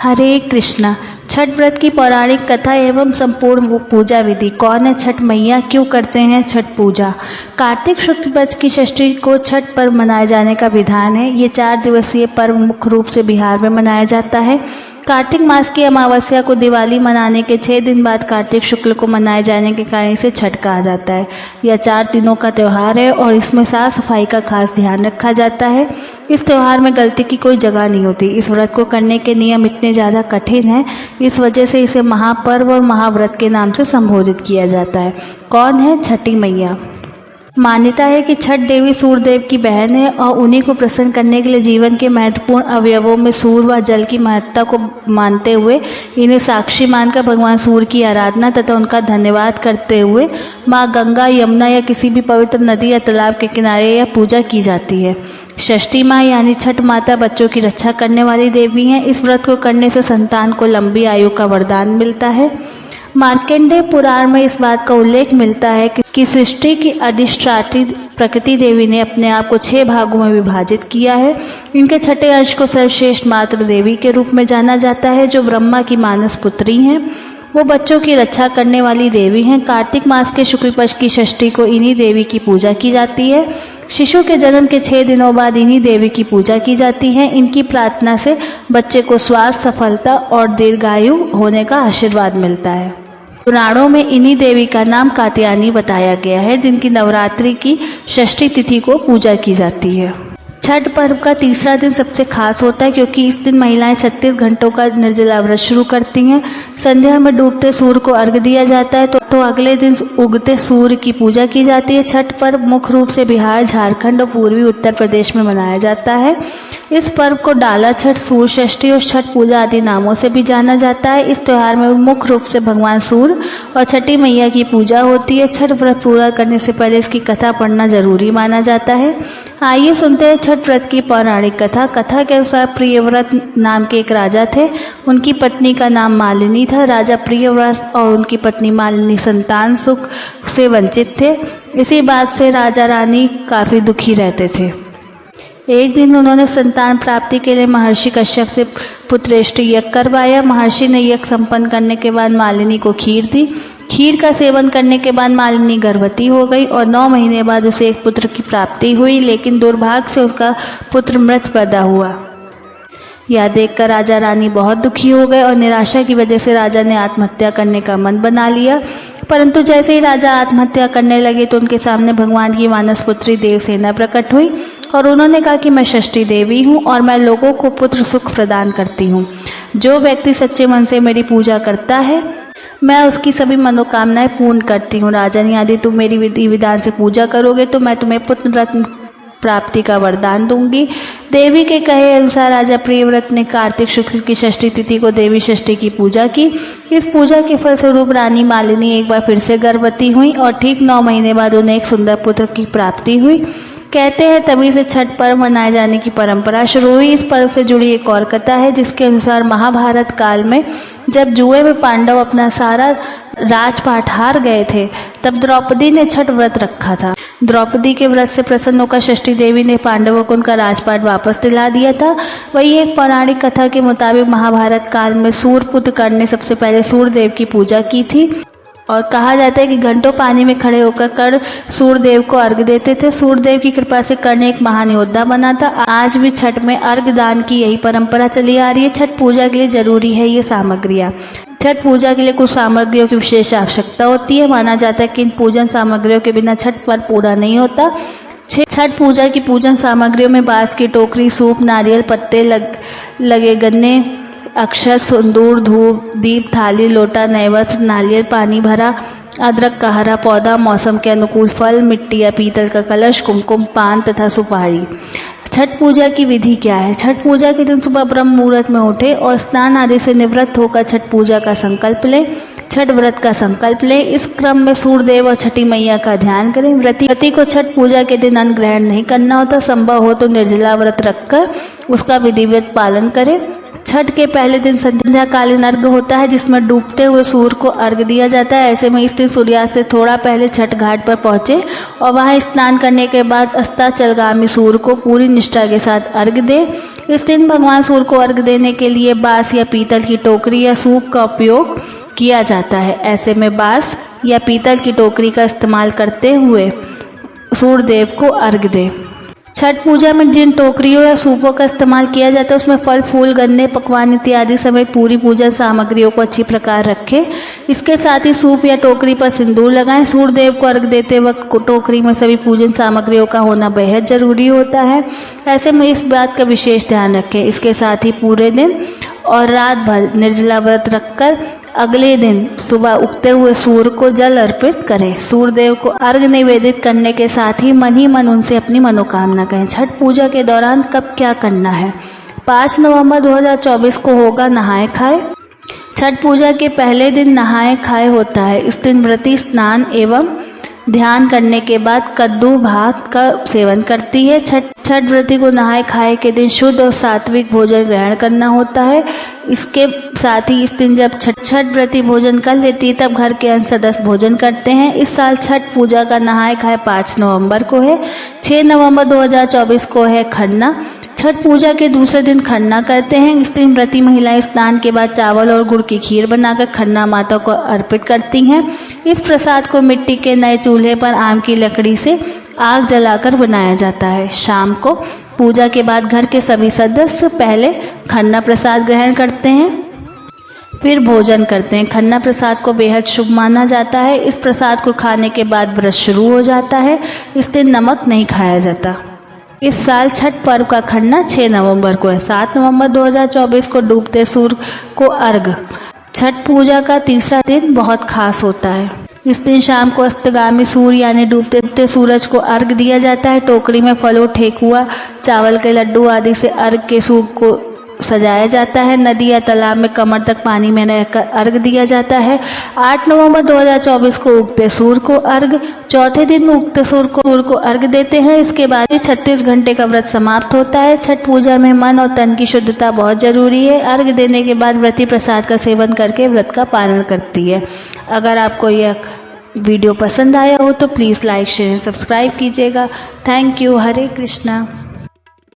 हरे कृष्णा। छठ व्रत की पौराणिक कथा एवं संपूर्ण पूजा विधि। कौन है छठ मैया, क्यों करते हैं छठ पूजा? कार्तिक शुक्ल पक्ष की षष्ठी को छठ पर्व मनाए जाने का विधान है। ये 4 दिवसीय पर्व मुख्य रूप से बिहार में मनाया जाता है। कार्तिक मास की अमावस्या को दिवाली मनाने के 6 दिन बाद कार्तिक शुक्ल को मनाए जाने के कारण इसे छठ कहा जाता है। यह 4 दिनों का त्यौहार है और इसमें साफ सफाई का खास ध्यान रखा जाता है। इस त्यौहार में गलती की कोई जगह नहीं होती। इस व्रत को करने के नियम इतने ज़्यादा कठिन हैं, इस वजह से इसे महापर्व और महाव्रत के नाम से संबोधित किया जाता है। कौन है छठी मैया? मान्यता है कि छठ देवी सूर्यदेव की बहन है और उन्हीं को प्रसन्न करने के लिए जीवन के महत्वपूर्ण अवयवों में सूर्य व जल की महत्ता को मानते हुए इन्हें साक्षी मानकर भगवान सूर्य की आराधना तथा उनका धन्यवाद करते हुए माँ गंगा, यमुना या किसी भी पवित्र नदी या तालाब के किनारे यह पूजा की जाती है। षष्ठी माँ यानी छठ माता बच्चों की रक्षा करने वाली देवी हैं। इस व्रत को करने से संतान को लंबी आयु का वरदान मिलता है। मार्कंडेय पुराण में इस बात का उल्लेख मिलता है कि सृष्टि की अधिष्ठात्री प्रकृति देवी ने अपने आप को 6 भागों में विभाजित किया है। इनके छठे अंश को सर्वश्रेष्ठ मातृ देवी के रूप में जाना जाता है, जो ब्रह्मा की मानस पुत्री हैं। वो बच्चों की रक्षा करने वाली देवी हैं। कार्तिक मास के शुक्ल पक्ष की षष्ठी को इन्हीं देवी की पूजा की जाती है। शिशु के जन्म के 6 दिनों बाद इन्हीं देवी की पूजा की जाती है। इनकी प्रार्थना से बच्चे को स्वास्थ्य, सफलता और दीर्घायु होने का आशीर्वाद मिलता है। पुराणों में इन्हीं देवी का नाम कात्यायनी बताया गया है, जिनकी नवरात्रि की षष्ठी तिथि को पूजा की जाती है। छठ पर्व का तीसरा दिन सबसे खास होता है, क्योंकि इस दिन महिलाएं 36 घंटों का निर्जला व्रत शुरू करती हैं। संध्या में डूबते सूर्य को अर्घ्य दिया जाता है तो अगले दिन उगते सूर्य की पूजा की जाती है। छठ पर्व मुख्य रूप से बिहार, झारखंड और पूर्वी उत्तर प्रदेश में मनाया जाता है। इस पर्व को डाला छठ, सूर्य षष्ठी और छठ पूजा आदि नामों से भी जाना जाता है। इस त्यौहार में मुख्य रूप से भगवान सूर्य और छठी मैया की पूजा होती है। छठ व्रत पूरा करने से पहले इसकी कथा पढ़ना जरूरी माना जाता है। आइए सुनते हैं छठ व्रत की पौराणिक कथा। कथा के अनुसार प्रियव्रत नाम के एक राजा थे। उनकी पत्नी का नाम मालिनी था। राजा प्रियव्रत और उनकी पत्नी मालिनी संतान सुख से वंचित थे। इसी बात से राजा रानी काफी दुखी रहते थे। एक दिन उन्होंने संतान प्राप्ति के लिए महर्षि कश्यप से पुत्रेष्टि यज्ञ करवाया। महर्षि ने यज्ञ संपन्न करने के बाद मालिनी को खीर दी। खीर का सेवन करने के बाद मालिनी गर्भवती हो गई और 9 महीने बाद उसे एक पुत्र की प्राप्ति हुई, लेकिन दुर्भाग्य से उसका पुत्र मृत पैदा हुआ। यह देखकर राजा रानी बहुत दुखी हो गए और निराशा की वजह से राजा ने आत्महत्या करने का मन बना लिया। परंतु जैसे ही राजा आत्महत्या करने लगे तो उनके सामने भगवान की मानस पुत्री देवसेना प्रकट हुई और उन्होंने कहा कि मैं षष्ठी देवी हूँ और मैं लोगों को पुत्र सुख प्रदान करती हूँ। जो व्यक्ति सच्चे मन से मेरी पूजा करता है, मैं उसकी सभी मनोकामनाएं पूर्ण करती हूँ। राजन, यदि तुम मेरी विधि विधान से पूजा करोगे तो मैं तुम्हें पुत्र रत्न प्राप्ति का वरदान दूंगी। देवी के कहे अनुसार राजा प्रियव्रत ने कार्तिक शुक्ल की षष्ठी तिथि को देवी षष्ठी की पूजा की। इस पूजा के फलस्वरूप रानी मालिनी एक बार फिर से गर्भवती हुई और ठीक 9 महीने बाद उन्हें एक सुंदर पुत्र की प्राप्ति हुई। कहते हैं तभी से छठ पर्व मनाए जाने की परंपरा शुरू हुई। इस पर्व से जुड़ी एक और कथा है, जिसके अनुसार महाभारत काल में जब जुए में पांडव अपना सारा राजपाट हार गए थे, तब द्रौपदी ने छठ व्रत रखा था। द्रौपदी के व्रत से प्रसन्न होकर षष्ठी देवी ने पांडवों को उनका राजपाट वापस दिला दिया था। वही एक पौराणिक कथा के मुताबिक महाभारत काल में सूर्यपुत्र कर्ण ने सबसे पहले सूर्यदेव की पूजा की थी और कहा जाता है कि घंटों पानी में खड़े होकर कर्ण सूर्यदेव को अर्घ्य देते थे। सूर्यदेव की कृपा से कर्ण एक महान योद्धा बना था। आज भी छठ में अर्घ्य दान की यही परंपरा चली आ रही है। छठ पूजा के लिए जरूरी है ये सामग्रियाँ। छठ पूजा के लिए कुछ सामग्रियों की विशेष आवश्यकता होती है। माना जाता है कि इन पूजन सामग्रियों के बिना छठ पर्व पूरा नहीं होता। छठ पूजा की पूजन सामग्रियों में बांस की टोकरी, सूप, नारियल, पत्ते लगे गन्ने, अक्षत, सिंदूर, धूप, दीप, थाली, लोटा, नैवेद्य, नारियल पानी भरा, अदरक का हरा पौधा, मौसम के अनुकूल फल, मिट्टी या पीतल का कलश, कुमकुम, पान तथा सुपारी। छठ पूजा की विधि क्या है? छठ पूजा के दिन सुबह ब्रह्म मुहूर्त में उठे और स्नान आदि से निवृत्त होकर छठ पूजा का संकल्प लें। छठ व्रत का संकल्प लें। इस क्रम में सूर्यदेव और छठी मैया का ध्यान करें। व्रती को छठ पूजा के दिन अन्न ग्रहण नहीं करना होता। संभव हो तो निर्जला व्रत रखकर उसका विधिवत पालन करें। छठ के पहले दिन संध्याकालीन अर्घ्य होता है, जिसमें डूबते हुए सूर्य को अर्घ्य दिया जाता है। ऐसे में इस दिन सूर्यास्त से थोड़ा पहले छठ घाट पर पहुंचे और वहां स्नान करने के बाद अस्ताचलगामी सूर्य को पूरी निष्ठा के साथ अर्घ्य दें। इस दिन भगवान सूर्य को अर्घ देने के लिए बांस या पीतल की टोकरी या सूप का उपयोग किया जाता है। ऐसे में बांस या पीतल की टोकरी का इस्तेमाल करते हुए सूर्य देव को अर्घ दें। छठ पूजा में जिन टोकरियों या सूपों का इस्तेमाल किया जाता है उसमें फल, फूल, गन्ने, पकवान इत्यादि समेत पूरी पूजन सामग्रियों को अच्छी प्रकार रखें। इसके साथ ही सूप या टोकरी पर सिंदूर लगाएं। सूर्य देव को अर्घ देते वक्त टोकरी में सभी पूजन सामग्रियों का होना बेहद जरूरी होता है। ऐसे में इस बात का विशेष ध्यान रखें। इसके साथ ही पूरे दिन और रात भर निर्जला व्रत रखकर अगले दिन सुबह उगते हुए सूर्य को जल अर्पित करें। सूर्य देव को अर्घ निवेदित करने के साथ ही मन उनसे अपनी मनोकामना कहें। छठ पूजा के दौरान कब क्या करना है? 5 नवंबर 2024 को होगा नहाए खाए। छठ पूजा के पहले दिन नहाए खाए होता है। इस दिन व्रती स्नान एवं ध्यान करने के बाद कद्दू भात का सेवन करती है। छठ व्रती को नहाए खाए के दिन शुद्ध और सात्विक भोजन ग्रहण करना होता है। इसके साथ ही इस दिन जब छठ व्रती भोजन कर लेती है तब घर के अन्य सदस्य भोजन करते हैं। इस साल छठ पूजा का नहाए खाए 5 नवंबर को है। 6 नवंबर 2024 को है खरना। छठ पूजा के दूसरे दिन खरना करते हैं। इस दिन व्रती महिलाएं स्नान के बाद चावल और गुड़ की खीर बनाकर खरना माता को अर्पित करती हैं। इस प्रसाद को मिट्टी के नए चूल्हे पर आम की लकड़ी से आग जलाकर बनाया जाता है। शाम को पूजा के बाद घर के सभी सदस्य पहले खरना प्रसाद ग्रहण करते हैं, फिर भोजन करते हैं। खरना प्रसाद को बेहद शुभ माना जाता है। इस प्रसाद को खाने के बाद व्रत शुरू हो जाता है। इस दिन नमक नहीं खाया जाता। इस साल छठ पर्व का खरना 6 नवंबर को है। 7 नवंबर 2024 को डूबते सूर्य को अर्घ। छठ पूजा का तीसरा दिन बहुत खास होता है। इस दिन शाम को अस्तगामी सूर्य यानी डूबते सूरज को अर्घ दिया जाता है। टोकरी में फलों, ठेकुआ, चावल के लड्डू आदि से अर्घ के सूप को सजाया जाता है। नदी या तालाब में कमर तक पानी में रहकर अर्घ दिया जाता है। 8 नवंबर 2024 को उगते सूर्य को अर्घ। चौथे दिन में उगते सूर्य को अर्घ देते हैं। इसके बाद 36 घंटे का व्रत समाप्त होता है। छठ पूजा में मन और तन की शुद्धता बहुत जरूरी है। अर्घ देने के बाद व्रती प्रसाद का सेवन करके व्रत का पालन करती है। अगर आपको यह वीडियो पसंद आया हो तो प्लीज़ लाइक, शेयर, सब्सक्राइब कीजिएगा। Thank you. हरे कृष्णा।